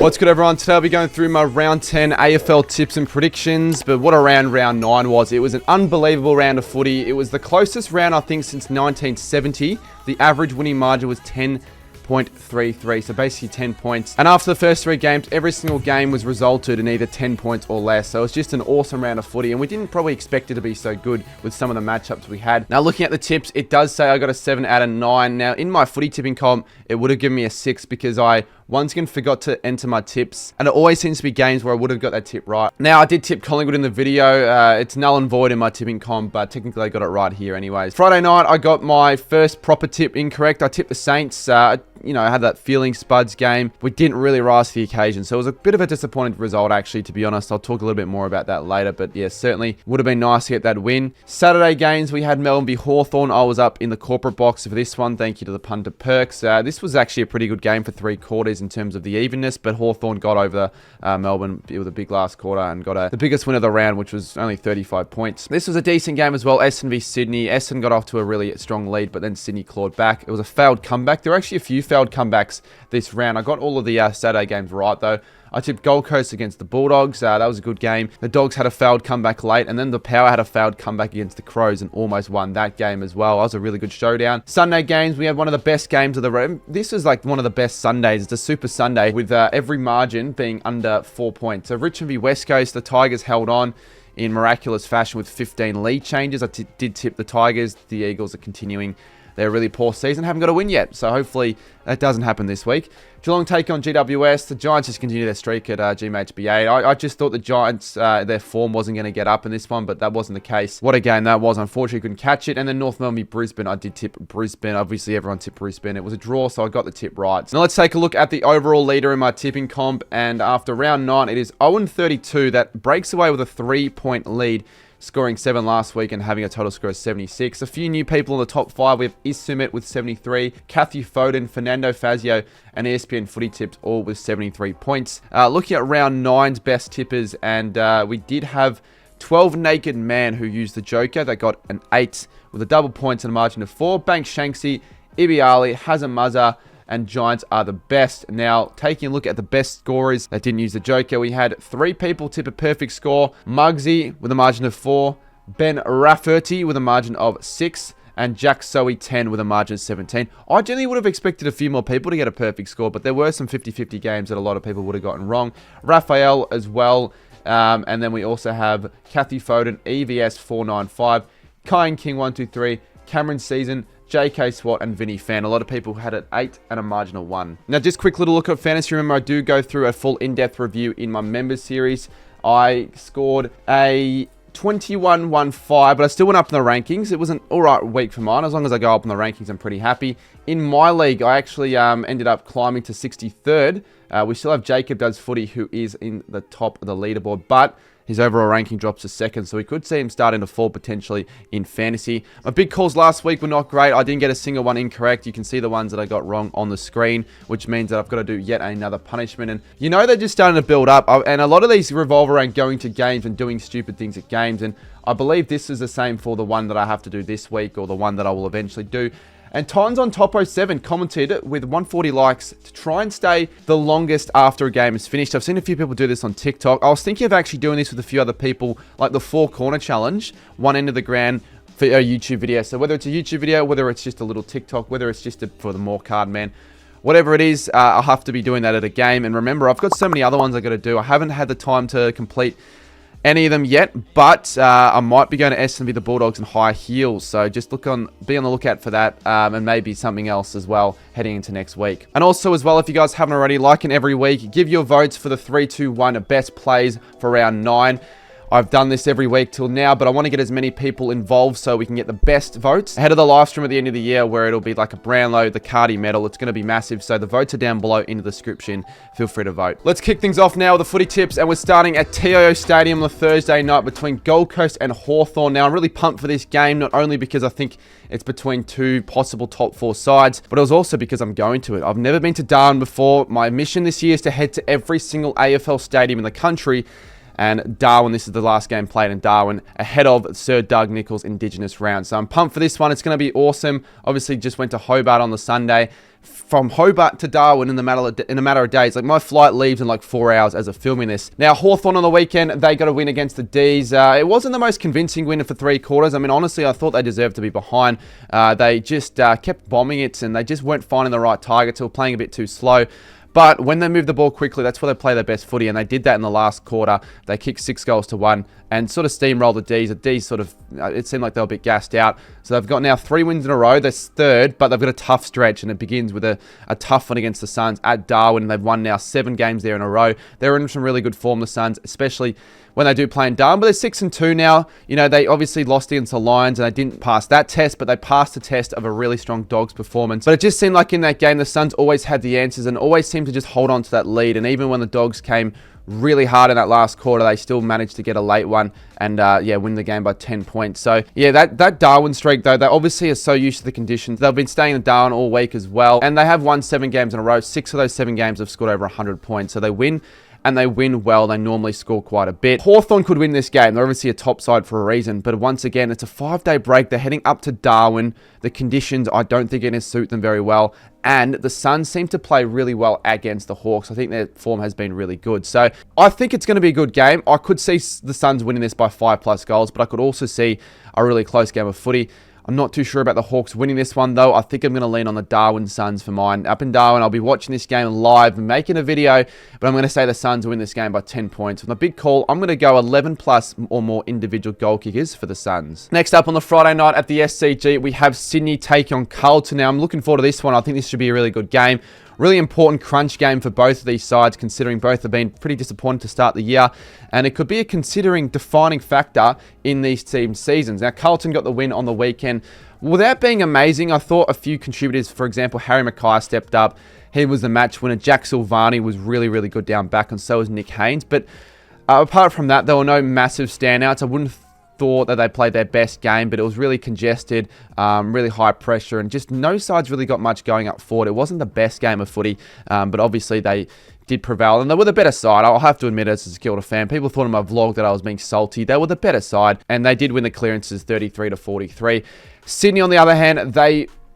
What's good, everyone? Today I'll be going through my round 10 AFL tips and predictions, but what a round 9 was. It was an unbelievable round of footy. It was the closest round, I think, since 1970. The average winning margin was 10.33, so basically 10 points. And after the first 3 games, every single game was resulted in either 10 points or less. So it's just an awesome round of footy, and we didn't probably expect it to be so good with some of the matchups we had. Now, looking at the tips, it does say I got a 7 out of 9. Now, in my footy tipping comp, it would have given me a 6 because I once again forgot to enter my tips, and it always seems to be games where I would have got that tip right. Now, I did tip Collingwood in the video. It's null and void in my tipping comp, but technically I got it right here anyways. Friday night, I got my first proper tip incorrect. I tipped the Saints. I had that feeling Spuds game. We didn't really rise to the occasion, so it was a bit of a disappointing result, actually, to be honest. I'll talk a little bit more about that later, but yeah, certainly would have been nice to get that win. Saturday games, we had Melbourne v Hawthorn. I was up in the corporate box for this one. Thank you to the punter Perks. This was actually a pretty good game for 3 quarters in terms of the evenness, but Hawthorn got over Melbourne with a big last quarter and got the biggest win of the round, which was only 35 points. This was a decent game as well. Essendon v Sydney. Essendon got off to a really strong lead, but then Sydney clawed back. It was a failed comeback. There were actually a few failed comebacks this round. I got all of the Saturday games right, though. I tipped Gold Coast against the Bulldogs. That was a good game. The Dogs had a failed comeback late, and then the Power had a failed comeback against the Crows and almost won that game as well. That was a really good showdown. Sunday games, we had one of the best games of the round. This is like one of the best Sundays. It's a super Sunday with every margin being under 4 points. So Richmond v West Coast, the Tigers held on in miraculous fashion with 15 lead changes. I did tip the Tigers. The Eagles are continuing their really poor season, haven't got a win yet, so hopefully that doesn't happen this week. Geelong take on GWS. The Giants just continue their streak at GMHB8. I just thought the Giants, their form wasn't going to get up in this one, but that wasn't the case. What a game that was. Unfortunately, couldn't catch it. And then North Melbourne v Brisbane. I did tip Brisbane. Obviously, everyone tipped Brisbane. It was a draw, so I got the tip right. So now let's take a look at the overall leader in my tipping comp. And after round 9, it is 0-32. That breaks away with a 3-point lead, scoring 7 last week and having a total score of 76. A few new people in the top 5. We have Isumit with 73, Kathy Foden, Fernando Fazio, and ESPN Footy Tips all with 73 points. Looking at round 9's best tippers, and we did have 12 Naked Man who used the Joker. They got an 8 with a double points and a margin of 4. Bank Shanksy, Ibi Ali, Hazem Mazza, and Giants are the best. Now, taking a look at the best scorers that didn't use the Joker, we had 3 people tip a perfect score. Muggsy with a margin of 4, Ben Rafferty with a margin of 6, and Jack Soey 10 with a margin of 17. I generally would have expected a few more people to get a perfect score, but there were some 50-50 games that a lot of people would have gotten wrong. Raphael as well, and then we also have Kathy Foden, EVS 495, Kyan King 123, Cameron Season, JK Swat, and Vinny Fan. A lot of people had an 8 and a margin of 1. Now, just quick little look at fantasy. Remember, I do go through a full in-depth review in my members series. I scored a 21-1-5, but I still went up in the rankings. It was an alright week for mine. As long as I go up in the rankings, I'm pretty happy. In my league, I actually ended up climbing to 63rd. We still have Jacob Does Footy, who is in the top of the leaderboard, but his overall ranking drops to 2nd, so we could see him starting to fall potentially in fantasy. My big calls last week were not great. I didn't get a single one incorrect. You can see the ones that I got wrong on the screen, which means that I've got to do yet another punishment. And they're just starting to build up. And a lot of these revolve around going to games and doing stupid things at games. And I believe this is the same for the one that I have to do this week, or the one that I will eventually do. And Tons on Top 07 commented with 140 likes to try and stay the longest after a game is finished. I've seen a few people do this on TikTok. I was thinking of actually doing this with a few other people, like the 4 corner challenge, one end of the ground for a YouTube video. So whether it's a YouTube video, whether it's just a little TikTok, whether it's just for the more card man, whatever it is, I'll have to be doing that at a game. And remember, I've got so many other ones I got to do. I haven't had the time to complete any of them yet, but I might be going to Essendon v the Bulldogs in high heels, so just be on the lookout for that, and maybe something else as well heading into next week. And also as well, if you guys haven't already, like in every week, give your votes for the 3-2-1 best plays for round 9. I've done this every week till now, but I want to get as many people involved so we can get the best votes ahead of the live stream at the end of the year, where it'll be like a Brownlow, the Cardi medal. It's going to be massive, so the votes are down below in the description. Feel free to vote. Let's kick things off now with the footy tips, and we're starting at TIO Stadium on the Thursday night between Gold Coast and Hawthorn. Now, I'm really pumped for this game, not only because I think it's between 2 possible top 4 sides, but it was also because I'm going to it. I've never been to Darwin before. My mission this year is to head to every single AFL stadium in the country, and Darwin, this is the last game played in Darwin, ahead of Sir Doug Nicholls' Indigenous round. So I'm pumped for this one. It's going to be awesome. Obviously, just went to Hobart on the Sunday. From Hobart to Darwin in a matter of days. Like, my flight leaves in like 4 hours as of filming this. Now, Hawthorn on the weekend, they got a win against the D's. It wasn't the most convincing win for 3 quarters. I mean, honestly, I thought they deserved to be behind. They just kept bombing it, and they just weren't finding the right targets or playing a bit too slow. But when they move the ball quickly, that's where they play their best footy, and they did that in the last quarter. They kicked 6 goals to 1 and sort of steamrolled the D's. The D's sort of, it seemed like they were a bit gassed out. So they've got now 3 wins in a row. They're third, but they've got a tough stretch, and it begins with a tough one against the Suns at Darwin. They've won now 7 games there in a row. They're in some really good form, the Suns, especially when they do play in Darwin. But they're 6-2 now. You know, they obviously lost against the Lions, and they didn't pass that test, but they passed the test of a really strong Dogs performance. But it just seemed like in that game, the Suns always had the answers and always seemed to just hold on to that lead. And even when the Dogs came really hard in that last quarter, they still managed to get a late one and win the game by 10 points. So yeah, that Darwin streak though, they obviously are so used to the conditions. They've been staying in Darwin all week as well, and they have won 7 games in a row. 6 of those 7 games have scored over 100 points. So they win, and they win well. They normally score quite a bit. Hawthorn could win this game. They're obviously a top side for a reason, but once again, it's a 5-day break. They're heading up to Darwin. The conditions, I don't think, are going to suit them very well, and the Suns seem to play really well against the Hawks. I think their form has been really good. So I think it's going to be a good game. I could see the Suns winning this by 5+ goals, but I could also see a really close game of footy. I'm not too sure about the Hawks winning this one, though. I think I'm going to lean on the Darwin Suns for mine. Up in Darwin, I'll be watching this game live and making a video, but I'm going to say the Suns win this game by 10 points. With my big call, I'm going to go 11+ or more individual goal kickers for the Suns. Next up on the Friday night at the SCG, we have Sydney taking on Carlton. Now, I'm looking forward to this one. I think this should be a really good game. Really important crunch game for both of these sides, considering both have been pretty disappointed to start the year. And it could be a defining factor in these teams' seasons. Now, Carlton got the win on the weekend. Without being amazing, I thought a few contributors, for example, Harry Mackay stepped up. He was the match winner. Jack Silvani was really, really good down back, and so was Nick Haynes. But apart from that, there were no massive standouts. I wouldn't thought that they played their best game, but it was really congested, really high pressure, and just no sides really got much going up forward. It wasn't the best game of footy, but obviously they did prevail, and they were the better side. I'll have to admit, as a Kilda fan, people thought in my vlog that I was being salty. They were the better side, and they did win the clearances 33-43. Sydney, on the other hand,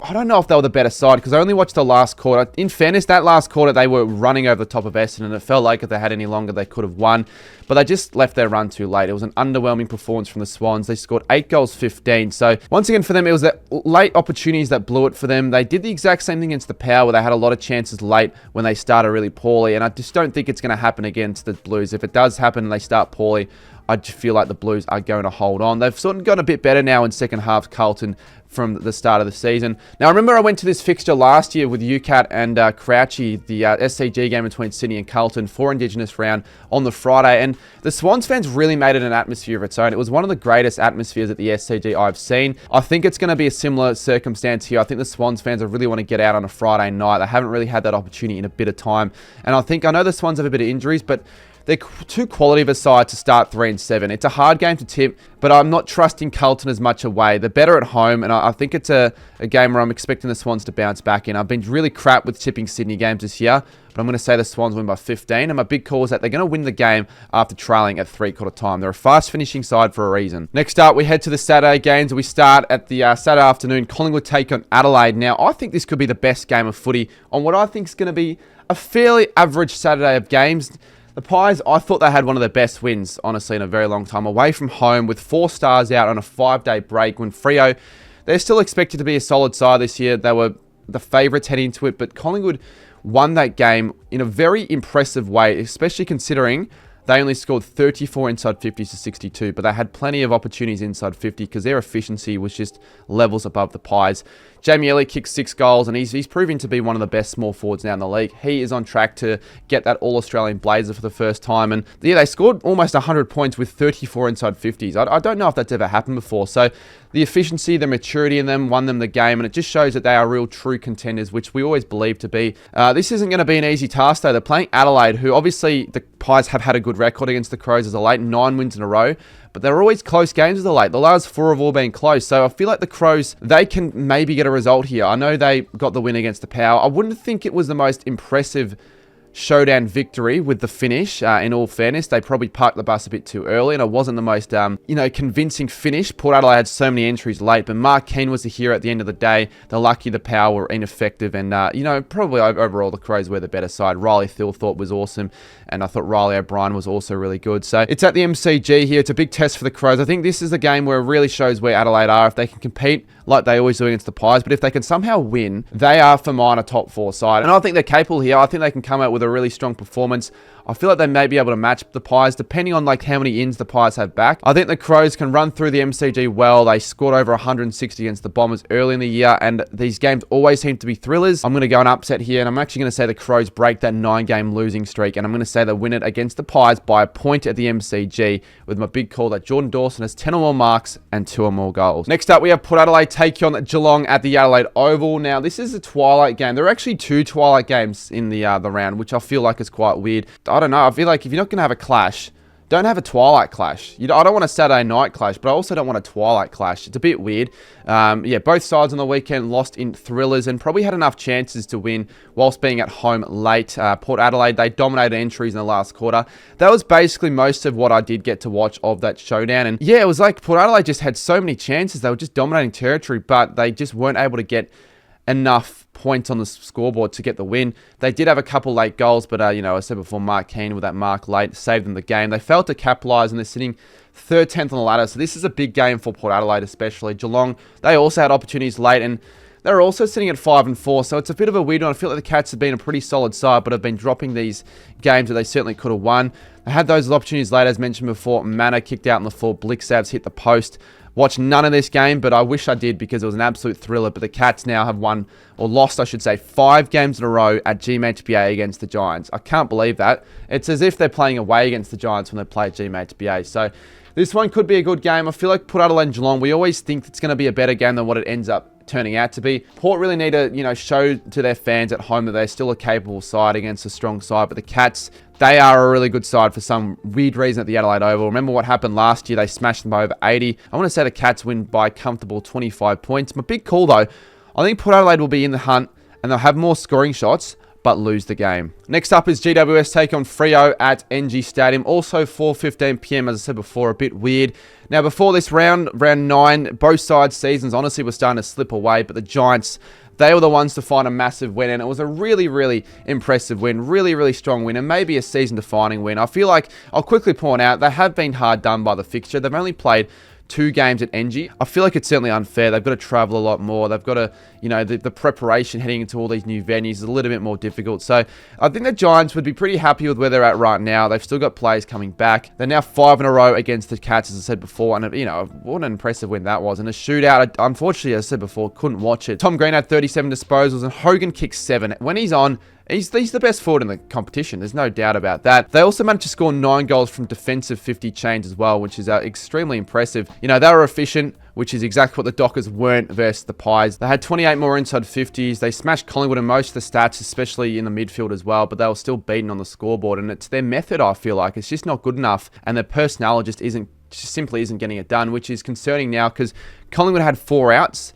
I don't know if they were the better side, because I only watched the last quarter. In fairness, that last quarter, they were running over the top of Essendon, and it felt like if they had any longer, they could have won. But they just left their run too late. It was an underwhelming performance from the Swans. They scored 8 goals, 15. So once again, for them, it was the late opportunities that blew it for them. They did the exact same thing against the Power, where they had a lot of chances late when they started really poorly. And I just don't think it's going to happen against the Blues. If it does happen and they start poorly, I just feel like the Blues are going to hold on. They've sort of gotten a bit better now in second half, Carlton, from the start of the season. Now, I remember I went to this fixture last year with UCAT and Crouchy, the SCG game between Sydney and Carlton for Indigenous round on the Friday, and the Swans fans really made it an atmosphere of its own. It was one of the greatest atmospheres at the SCG I've seen. I think it's going to be a similar circumstance here. I think the Swans fans really want to get out on a Friday night. They haven't really had that opportunity in a bit of time, and I know the Swans have a bit of injuries, but they're too quality of a side to start 3-7. It's a hard game to tip, but I'm not trusting Carlton as much away. They're better at home, and I think it's a game where I'm expecting the Swans to bounce back in. I've been really crap with tipping Sydney games this year, but I'm going to say the Swans win by 15, and my big call is that they're going to win the game after trailing at 3/4 time. They're a fast finishing side for a reason. Next up, we head to the Saturday games. We start at the Saturday afternoon. Collingwood take on Adelaide. Now, I think this could be the best game of footy on what I think is going to be a fairly average Saturday of games. The Pies, I thought they had one of their best wins, honestly, in a very long time. Away from home with 4 stars out on a 5-day break when Freo, they're still expected to be a solid side this year. They were the favourites heading into it, but Collingwood won that game in a very impressive way, especially considering they only scored 34 inside 50s to 62, but they had plenty of opportunities inside 50 because their efficiency was just levels above the Pies. Jamie Elliott kicked 6 goals, and he's proving to be one of the best small forwards now in the league. He is on track to get that All-Australian blazer for the first time, and yeah, they scored almost 100 points with 34 inside 50s. I don't know if that's ever happened before, so the efficiency, the maturity in them won them the game, and it just shows that they are real true contenders, which we always believe to be. This isn't going to be an easy task, though. They're playing Adelaide, who obviously the Pies have had a good record against the Crows as a late, 9 wins in a row, but they're always close games as a late. The last 4 have all been close, so I feel like the Crows, they can maybe get a result here. I know they got the win against the Power. I wouldn't think it was the most impressive showdown victory with the finish. In all fairness, they probably parked the bus a bit too early, and it wasn't the most, convincing finish. Port Adelaide had so many entries late, but Mark Keane was the hero at the end of the day. They're lucky the power were ineffective, and, probably overall the Crows were the better side. Riley Thilthorpe was awesome, and I thought Riley O'Brien was also really good. So it's at the MCG here. It's a big test for the Crows. I think this is the game where it really shows where Adelaide are. If they can compete like they always do against the Pies, but if they can somehow win, they are for mine a top 4 side. And I think they're capable here. I think they can come out with a really strong performance. I feel like they may be able to match the Pies, depending on how many ins the Pies have back. I think the Crows can run through the MCG well. They scored over 160 against the Bombers early in the year, and these games always seem to be thrillers. I'm going to go an upset here, and I'm actually going to say the Crows break that 9-game losing streak, and I'm going to say they win it against the Pies by a point at the MCG, with my big call that Jordan Dawson has 10 or more marks and 2 or more goals. Next up, we have Port Adelaide take on Geelong at the Adelaide Oval. Now, this is a twilight game. There are actually 2 twilight games in the round, which I feel like is quite weird. I don't know. I feel like if you're not going to have a clash, don't have a twilight clash. I don't want a Saturday night clash, but I also don't want a twilight clash. It's a bit weird. Both sides on the weekend lost in thrillers and probably had enough chances to win whilst being at home late. Port Adelaide, they dominated entries in the last quarter. That was basically most of what I did get to watch of that showdown. And yeah, it was like Port Adelaide just had so many chances. They were just dominating territory, but they just weren't able to get enough points on the scoreboard to get the win. They did have a couple late goals, but I said before, Mark Keane with that mark late saved them the game. They failed to capitalise, and they're sitting 3rd, 10th on the ladder. So this is a big game for Port Adelaide, especially. Geelong, they also had opportunities late, and they're also sitting at 5-4. So it's a bit of a weird one. I feel like the Cats have been a pretty solid side, but have been dropping these games that they certainly could have won. They had those opportunities late, as mentioned before. Manor kicked out in the full. Blixabs hit the post. Watched none of this game, but I wish I did because it was an absolute thriller. But the Cats now have won, or lost, I should say, 5 games in a row at GMHBA against the Giants. I can't believe that. It's as if they're playing away against the Giants when they play at GMHBA. So this one could be a good game. I feel like Port Adelaide and Geelong, we always think it's going to be a better game than what it ends up turning out to be. Port really need to, show to their fans at home that they're still a capable side against a strong side. But the Cats, they are a really good side for some weird reason at the Adelaide Oval. Remember what happened last year? They smashed them by over 80. I want to say the Cats win by a comfortable 25 points. My big call, though, I think Port Adelaide will be in the hunt and they'll have more scoring shots, but lose the game. Next up is GWS take on Freo at NG Stadium. Also 4:15 p.m, as I said before, a bit weird. Now, before this round 9, both sides' seasons honestly were starting to slip away, but the Giants, they were the ones to find a massive win, and it was a really, really impressive win. Really, really strong win, and maybe a season-defining win. I feel like, I'll quickly point out, they have been hard done by the fixture. They've only played 2 games at NG. I feel like it's certainly unfair. They've got to travel a lot more. They've got to, the preparation heading into all these new venues is a little bit more difficult. So I think the Giants would be pretty happy with where they're at right now. They've still got players coming back. They're now 5 in a row against the Cats, as I said before. And, what an impressive win that was. And a shootout, unfortunately, as I said before, couldn't watch it. Tom Green had 37 disposals and Hogan kicked 7. When he's on, he's the best forward in the competition. There's no doubt about that. They also managed to score 9 goals from defensive 50 chains as well, which is extremely impressive. They were efficient, which is exactly what the Dockers weren't versus the Pies. They had 28 more inside 50s. They smashed Collingwood in most of the stats, especially in the midfield as well, but they were still beaten on the scoreboard. And it's their method, I feel like. It's just not good enough, and their personnel just simply isn't getting it done, which is concerning now because Collingwood had 4 outs.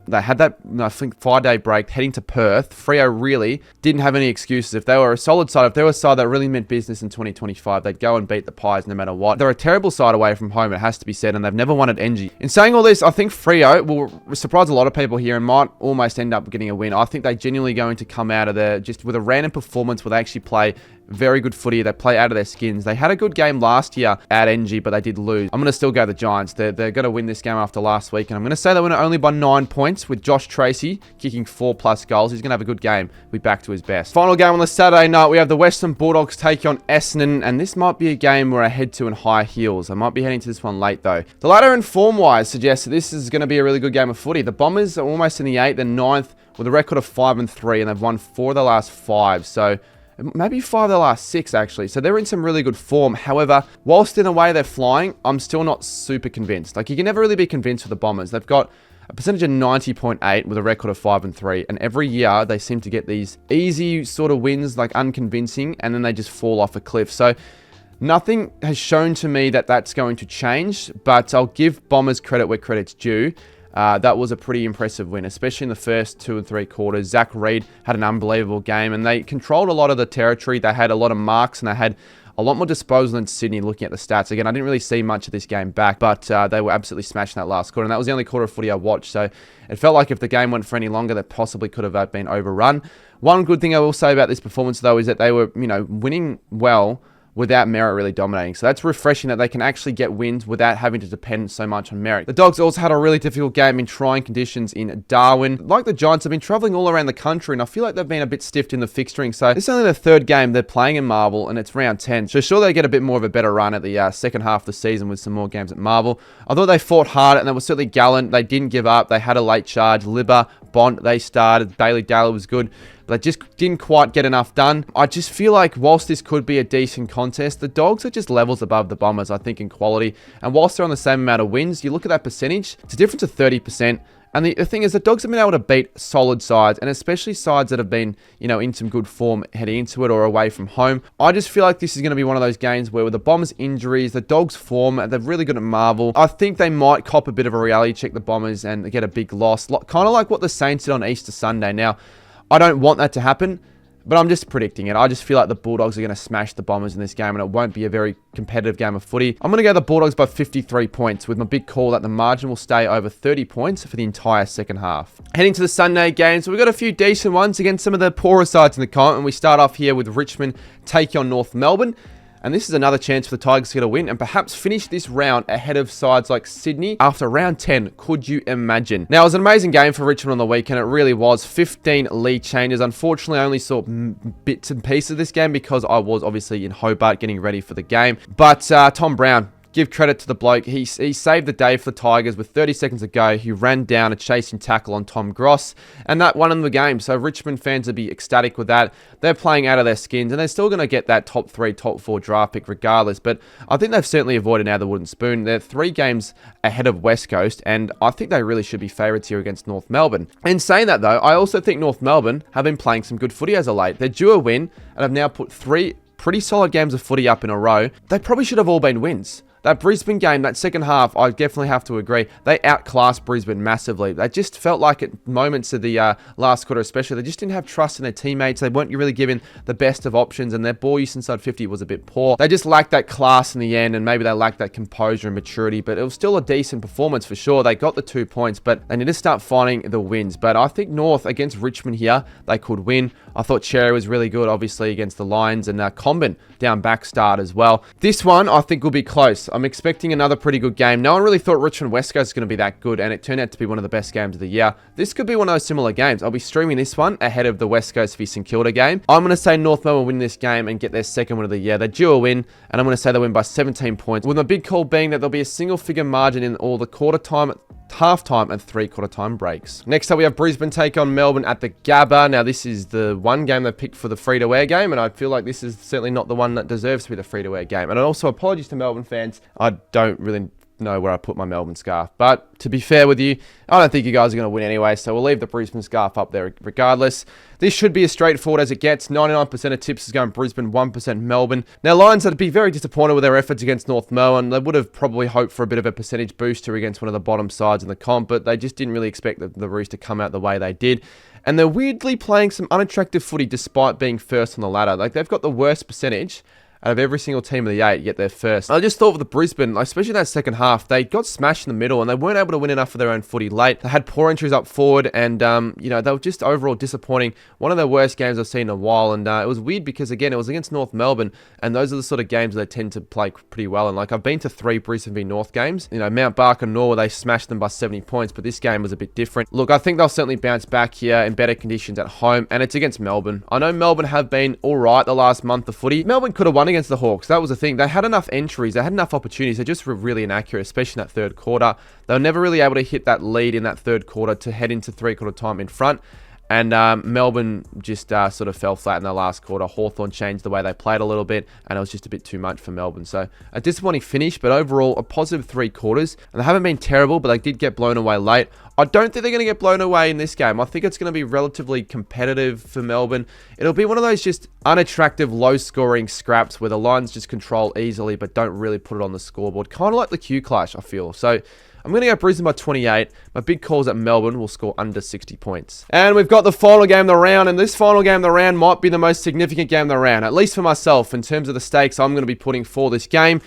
They had that, I think, 5-day break heading to Perth. Freo really didn't have any excuses. If they were a solid side, if they were a side that really meant business in 2025, they'd go and beat the Pies no matter what. They're a terrible side away from home, it has to be said, and they've never won at NG. In saying all this, I think Freo will surprise a lot of people here and might almost end up getting a win. I think they're genuinely going to come out of there just with a random performance where they actually play very good footy. They play out of their skins. They had a good game last year at NG, but they did lose. I'm going to still go the Giants. They're going to win this game after last week, and I'm going to say they win it only by 9 points with Josh Tracy kicking 4+ goals. He's going to have a good game. Be back to his best. Final game on the Saturday night, we have the Western Bulldogs take on Essendon, and this might be a game where I head to in high heels. I might be heading to this one late, though. The ladder and form-wise suggests that this is going to be a really good game of footy. The Bombers are almost in the 8th and 9th with a record of 5-3, and they've won 4 of the last 5, so maybe 5 of the last 6, actually. So they're in some really good form. However, whilst in a way they're flying, I'm still not super convinced. Like, you can never really be convinced with the Bombers. They've got a percentage of 90.8 with a record of 5-3. And every year, they seem to get these easy sort of wins, like unconvincing, and then they just fall off a cliff. So nothing has shown to me that that's going to change, but I'll give Bombers credit where credit's due. that was a pretty impressive win, especially in the first 2 and 3 quarters. Zach Reid had an unbelievable game, and they controlled a lot of the territory. They had a lot of marks, and they had a lot more disposal than Sydney. Looking at the stats again, I didn't really see much of this game back, but they were absolutely smashing that last quarter, and that was the only quarter of footy I watched. So it felt like if the game went for any longer, that possibly could have been overrun. One good thing I will say about this performance, though, is that they were, winning well without Merritt really dominating. So that's refreshing that they can actually get wins without having to depend so much on Merritt. The Dogs also had a really difficult game in trying conditions in Darwin. Like the Giants, have been travelling all around the country, and I feel like they've been a bit stiffed in the fixturing. So this is only the 3rd game they're playing in Marvel, and it's round 10. So sure, they get a bit more of a better run at the second half of the season with some more games at Marvel. I thought they fought hard, and they were certainly gallant. They didn't give up. They had a late charge. Libba, Bond, they started. Bailey Dale was good, but they just didn't quite get enough done. I just feel like whilst this could be a decent contest, the Dogs are just levels above the Bombers, I think, in quality. And whilst they're on the same amount of wins, you look at that percentage, it's a difference of 30%. And the thing is, the Dogs have been able to beat solid sides, and especially sides that have been, in some good form heading into it or away from home. I just feel like this is going to be one of those games where with the Bombers' injuries, the Dogs' form, they're really good at Marvel. I think they might cop a bit of a reality check, the Bombers, and get a big loss. Kind of like what the Saints did on Easter Sunday. Now, I don't want that to happen, but I'm just predicting it. I just feel like the Bulldogs are going to smash the Bombers in this game, and it won't be a very competitive game of footy. I'm going to go the Bulldogs by 53 points, with my big call that the margin will stay over 30 points for the entire second half. Heading to the Sunday games, so we've got a few decent ones against some of the poorer sides in the comp, and we start off here with Richmond taking on North Melbourne. And this is another chance for the Tigers to get a win and perhaps finish this round ahead of sides like Sydney after round 10. Could you imagine? Now, it was an amazing game for Richmond on the weekend. It really was. 15 lead changes. Unfortunately, I only saw bits and pieces of this game because I was obviously in Hobart getting ready for the game. But Tom Brown, give credit to the bloke. He saved the day for the Tigers with 30 seconds to go. He ran down a chasing tackle on Tom Gross, and that won him the game. So Richmond fans would be ecstatic with that. They're playing out of their skins, and they're still going to get that top 3, top 4 draft pick regardless. But I think they've certainly avoided now the wooden spoon. They're 3 games ahead of West Coast, and I think they really should be favourites here against North Melbourne. In saying that, though, I also think North Melbourne have been playing some good footy as of late. They're due a win, and have now put 3 pretty solid games of footy up in a row. They probably should have all been wins. That Brisbane game, that second half, I definitely have to agree, they outclassed Brisbane massively. They just felt like at moments of the last quarter especially, they just didn't have trust in their teammates. They weren't really given the best of options, and their ball use inside 50 was a bit poor. They just lacked that class in the end, and maybe they lacked that composure and maturity, but it was still a decent performance for sure. They got the 2 points, but they need to start finding the wins. But I think North against Richmond here, they could win. I thought Cherry was really good, obviously, against the Lions, and Comben down back start as well. This one, I think, will be close. I'm expecting another pretty good game. No one really thought Richmond West Coast was going to be that good, and it turned out to be one of the best games of the year. This could be one of those similar games. I'll be streaming this one ahead of the West Coast v St Kilda game. I'm going to say North Melbourne win this game and get their second win of the year. They're due a win, and I'm going to say they win by 17 points, with my big call being that there'll be a single-figure margin in all the quarter time, half-time and 3/4 time breaks. Next up, we have Brisbane take on Melbourne at the Gabba. Now, this is the one game they picked for the free-to-air game, and I feel like this is certainly not the one that deserves to be the free-to-air game. And also, apologies to Melbourne fans. I don't really know where I put my Melbourne scarf, but to be fair with you, I don't think you guys are going to win anyway, so we'll leave the Brisbane scarf up there regardless. This should be as straightforward as it gets. 99% of tips is going Brisbane, 1% Melbourne. Now, Lions would be very disappointed with their efforts against North Melbourne. They would have probably hoped for a bit of a percentage booster against one of the bottom sides in the comp, but they just didn't really expect the Roos to come out the way they did. And they're weirdly playing some unattractive footy despite being first on the ladder. Like, they've got the worst percentage out of every single team of the 8, yet they're first. I just thought with the Brisbane, especially that second half, they got smashed in the middle, and they weren't able to win enough of their own footy late. They had poor entries up forward, and they were just overall disappointing. One of their worst games I've seen in a while, and it was weird because, again, it was against North Melbourne, and those are the sort of games they tend to play pretty well. And I've been to 3 Brisbane v North games. Mount Barker and Norwood, they smashed them by 70 points, but this game was a bit different. Look, I think they'll certainly bounce back here in better conditions at home, and it's against Melbourne. I know Melbourne have been all right the last month of footy. Melbourne could have won against the Hawks. That was the thing. They had enough entries. They had enough opportunities. They just were really inaccurate, especially in that third quarter. They were never really able to hit that lead in that third quarter to head into 3/4 time in front. And Melbourne just sort of fell flat in the last quarter. Hawthorn changed the way they played a little bit, and it was just a bit too much for Melbourne. So a disappointing finish, but overall a positive 3 quarters. And they haven't been terrible, but they did get blown away late. I don't think they're going to get blown away in this game. I think it's going to be relatively competitive for Melbourne. It'll be one of those just unattractive, low-scoring scraps where the Lions just control easily but don't really put it on the scoreboard. Kind of like the Q Clash, I feel. So I'm going to go Brisbane by 28. My big call's at Melbourne will score under 60 points. And we've got the final game of the round, and this final game of the round might be the most significant game of the round, at least for myself, in terms of the stakes I'm going to be putting for this game.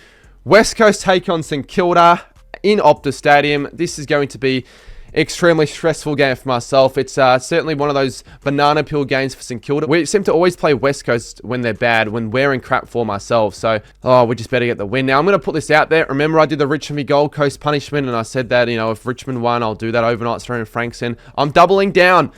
West Coast take on St Kilda in Optus Stadium. This is going to be extremely stressful game for myself. It's certainly one of those banana peel games for St Kilda. We seem to always play West Coast when they're bad, when we're in crap form ourselves. So, we just better get the win. Now, I'm going to put this out there. Remember, I did the Richmond v Gold Coast punishment, and I said that, if Richmond won, I'll do that overnight stream in Frankston. I'm doubling down.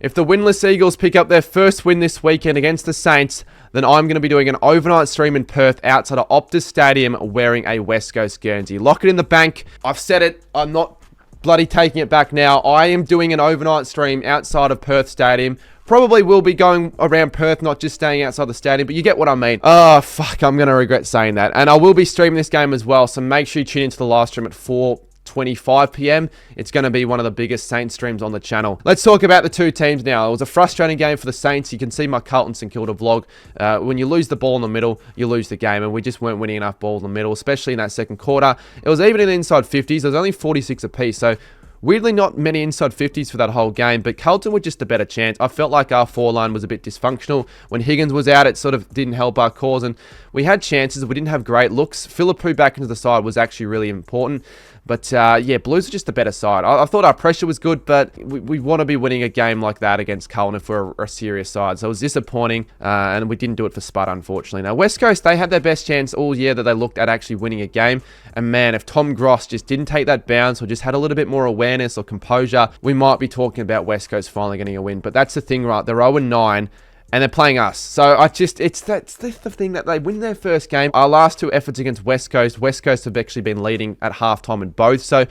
If the winless Eagles pick up their first win this weekend against the Saints, then I'm going to be doing an overnight stream in Perth outside of Optus Stadium wearing a West Coast Guernsey. Lock it in the bank. I've said it. I'm not bloody taking it back now. I am doing an overnight stream outside of Perth Stadium. Probably will be going around Perth, not just staying outside the stadium, but you get what I mean. Oh, fuck, I'm going to regret saying that. And I will be streaming this game as well, so make sure you tune into the live stream at 4:25 p.m. It's going to be one of the biggest Saints streams on the channel. Let's talk about the two teams now. It was a frustrating game for the Saints. You can see my Carlton St Kilda vlog. When you lose the ball in the middle, you lose the game, and we just weren't winning enough balls in the middle, especially in that second quarter. It was even in the inside 50s. There was only 46 apiece, so weirdly not many inside 50s for that whole game, but Carlton were just a better chance. I felt like our four-line was a bit dysfunctional. When Higgins was out, it sort of didn't help our cause, and we had chances. We didn't have great looks. Philippou back into the side was actually really important. But, yeah, Blues are just a better side. I thought our pressure was good, but we want to be winning a game like that against Carlton if we're a serious side. So it was disappointing, and we didn't do it for Spud, unfortunately. Now, West Coast, they had their best chance all year that they looked at actually winning a game. And, man, if Tom Gross just didn't take that bounce or just had a little bit more awareness or composure, we might be talking about West Coast finally getting a win. But that's the thing, right? They're 0-9. And they're playing us. So that's the thing that they win their first game. Our last two efforts against West Coast have actually been leading at halftime in both. So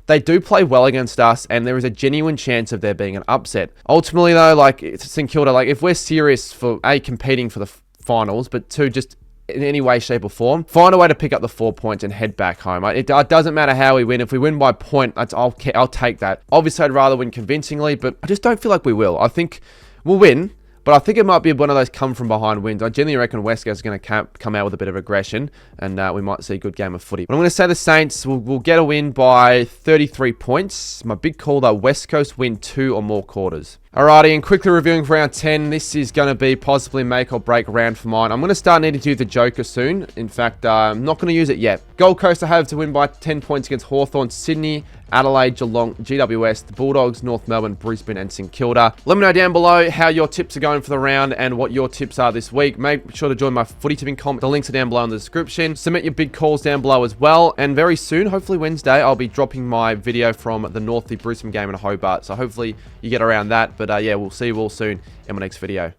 they do play well against us, and there is a genuine chance of there being an upset. Ultimately, though, like St Kilda, like if we're serious for competing for the finals, but two, just in any way, shape, or form, find a way to pick up the 4 points and head back home. It doesn't matter how we win. If we win by point, I'll take that. Obviously, I'd rather win convincingly, but I just don't feel like we will. I think we'll win. But I think it might be one of those come-from-behind wins. I genuinely reckon West Coast is going to come out with a bit of aggression, and we might see a good game of footy. But I'm going to say the Saints will get a win by 33 points. My big call, though, West Coast win 2 or more quarters. Alrighty, and quickly reviewing for round 10, this is going to be possibly make or break round for mine. I'm going to start needing to do the Joker soon. In fact, I'm not going to use it yet. Gold Coast I have to win by 10 points against Hawthorn, Sydney, Adelaide, Geelong, GWS, the Bulldogs, North Melbourne, Brisbane, and St Kilda. Let me know down below how your tips are going for the round and what your tips are this week. Make sure to join my footy tipping comp. The links are down below in the description. Submit your big calls down below as well. And very soon, hopefully Wednesday, I'll be dropping my video from the North v Brisbane game in Hobart. So hopefully you get around that. But yeah, we'll see you all soon in my next video.